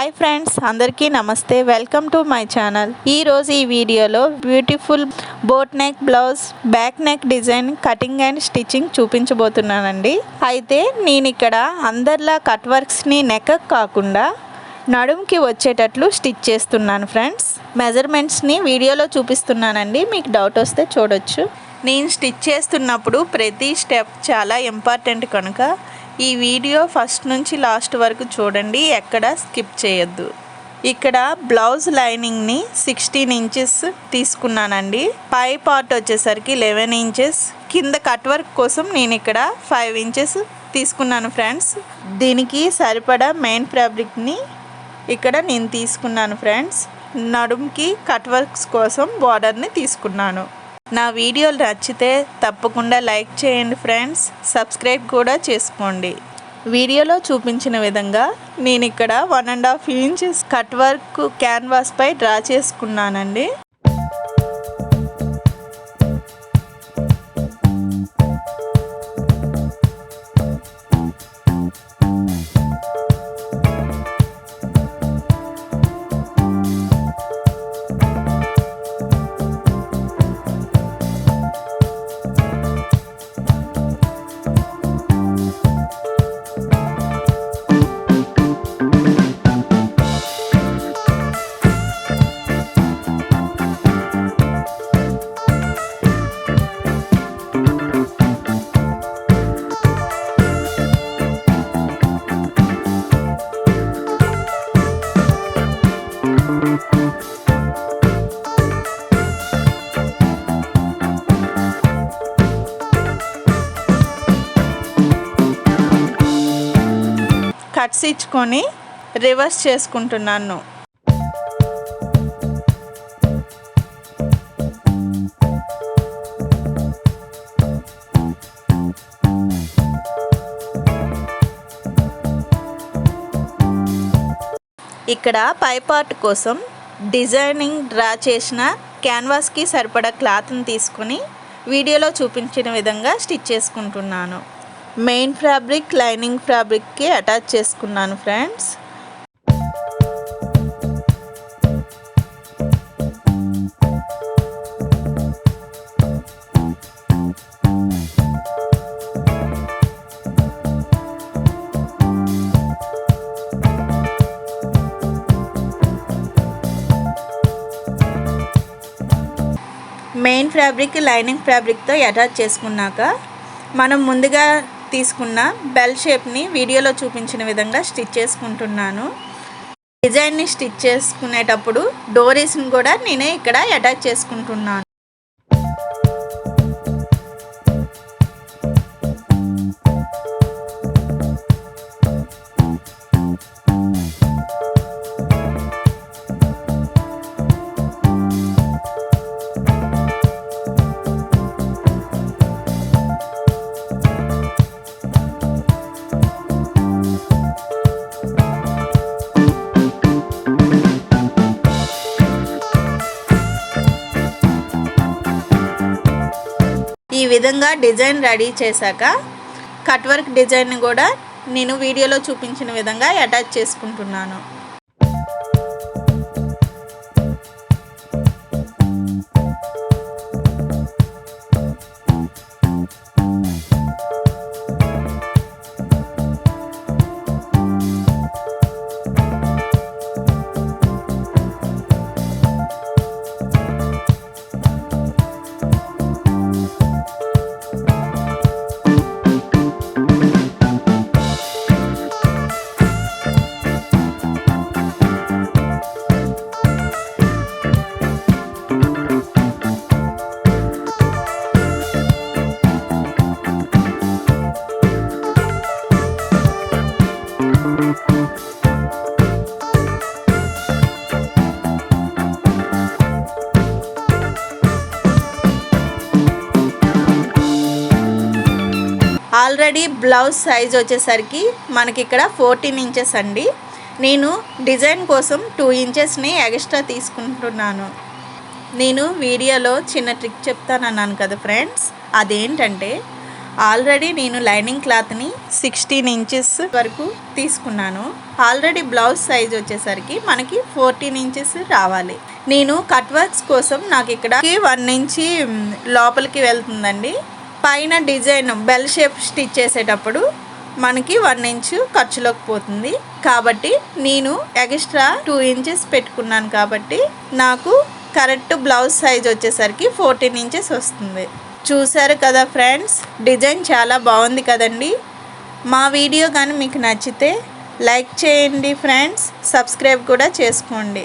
Hi friends, అందరికీ నమస్తే. Welcome to my channel. ఈరోజు ఈ వీడియోలో beautiful boat neck blouse back neck design cutting and stitching చూపించబోతున్నానండి. అయితే నేను ఇక్కడ అందరిలా కట్ వర్క్స్ని నెక్ కాకుండా నడుముకి వచ్చేటట్లు స్టిచ్ చేస్తున్నాను ఫ్రెండ్స్. మెజర్మెంట్స్ని వీడియోలో చూపిస్తున్నానండి, మీకు డౌట్ వస్తే చూడొచ్చు. నేను స్టిచ్ చేస్తున్నప్పుడు ప్రతి స్టెప్ చాలా ఇంపార్టెంట్ కనుక ఈ వీడియో ఫస్ట్ నుంచి లాస్ట్ వరకు చూడండి, ఎక్కడ స్కిప్ చేయొద్దు. ఇక్కడ బ్లౌజ్ లైనింగ్ని 16 ఇంచెస్ తీసుకున్నానండి. పై పార్ట్ వచ్చేసరికి 11 ఇంచెస్. కింద కట్ వర్క్ కోసం నేను ఇక్కడ 5 ఇంచెస్ తీసుకున్నాను ఫ్రెండ్స్. దీనికి సరిపడా మెయిన్ ఫ్యాబ్రిక్ని ఇక్కడ నేను తీసుకున్నాను ఫ్రెండ్స్. నడుముకి కట్ వర్క్స్ కోసం బార్డర్ని తీసుకున్నాను. నా వీడియోలు నచ్చితే తప్పకుండా లైక్ చేయండి ఫ్రెండ్స్, సబ్స్క్రైబ్ కూడా చేసుకోండి. వీడియోలో చూపించిన విధంగా నేను ఇక్కడ 1.5 ఇంచెస్ కట్ వర్క్ క్యాన్వాస్ పై డ్రా చేసుకున్నానండి. కట్స్ ఇచ్చుకొని రివర్స్ చేసుకుంటున్నాను. ఇక్కడ పై పార్ట్ కోసం డిజైనింగ్ డ్రా చేసిన క్యాన్వాస్కి సరిపడా క్లాత్ని తీసుకుని వీడియోలో చూపించిన విధంగా స్టిచ్ చేసుకుంటున్నాను. మెయిన్ ఫ్యాబ్రిక్ లైనింగ్ ఫ్యాబ్రిక్కి అటాచ్ చేసుకున్నాను ఫ్రెండ్స్. మెయిన్ ఫ్యాబ్రిక్ లైనింగ్ ఫ్యాబ్రిక్తో అటాచ్ చేసుకున్నాక మనం ముందుగా తీసుకున్న బెల్ షేప్ని వీడియోలో చూపించిన విధంగా స్టిచ్ చేసుకుంటున్నాను. డిజైన్ని స్టిచ్ చేసుకునేటప్పుడు డోరీస్ని కూడా నేనే ఇక్కడ అటాచ్ చేసుకుంటున్నాను. ఈ విధంగా డిజైన్ రెడీ చేశాక కట్ వర్క్ డిజైన్ కూడా నేను వీడియోలో చూపించిన విధంగా అటాచ్ చేసుకుంటున్నాను. ఆల్రెడీ బ్లౌజ్ సైజ్ వచ్చేసరికి మనకి ఇక్కడ 14 ఇంచెస్ అండి. నేను డిజైన్ కోసం 2 ఇంచెస్ని ఎక్స్ట్రా తీసుకుంటున్నాను. నేను వీడియోలో చిన్న ట్రిక్ చెప్తానన్నాను కదా ఫ్రెండ్స్, అదేంటంటే ఆల్రెడీ నేను లైనింగ్ క్లాత్ని 16 ఇంచెస్ వరకు తీసుకున్నాను. ఆల్రెడీ బ్లౌజ్ సైజ్ వచ్చేసరికి మనకి 14 ఇంచెస్ రావాలి. నేను కట్ వర్క్స్ కోసం నాకు ఇక్కడ 1 ఇంచి లోపలికి వెళ్తుందండి. పైన డిజైన్ బెల్ షేప్ స్టిచ్ చేసేటప్పుడు మనకి 1 ఇంచు ఖర్చులోకి పోతుంది. కాబట్టి నేను ఎక్స్ట్రా 2 ఇంచెస్ పెట్టుకున్నాను. కాబట్టి నాకు కరెక్ట్ బ్లౌజ్ సైజ్ వచ్చేసరికి 14 ఇంచెస్ వస్తుంది. చూసారు కదా ఫ్రెండ్స్, డిజైన్ చాలా బాగుంది కదండి. మా వీడియో కానీ మీకు నచ్చితే లైక్ చేయండి ఫ్రెండ్స్, సబ్స్క్రైబ్ కూడా చేసుకోండి.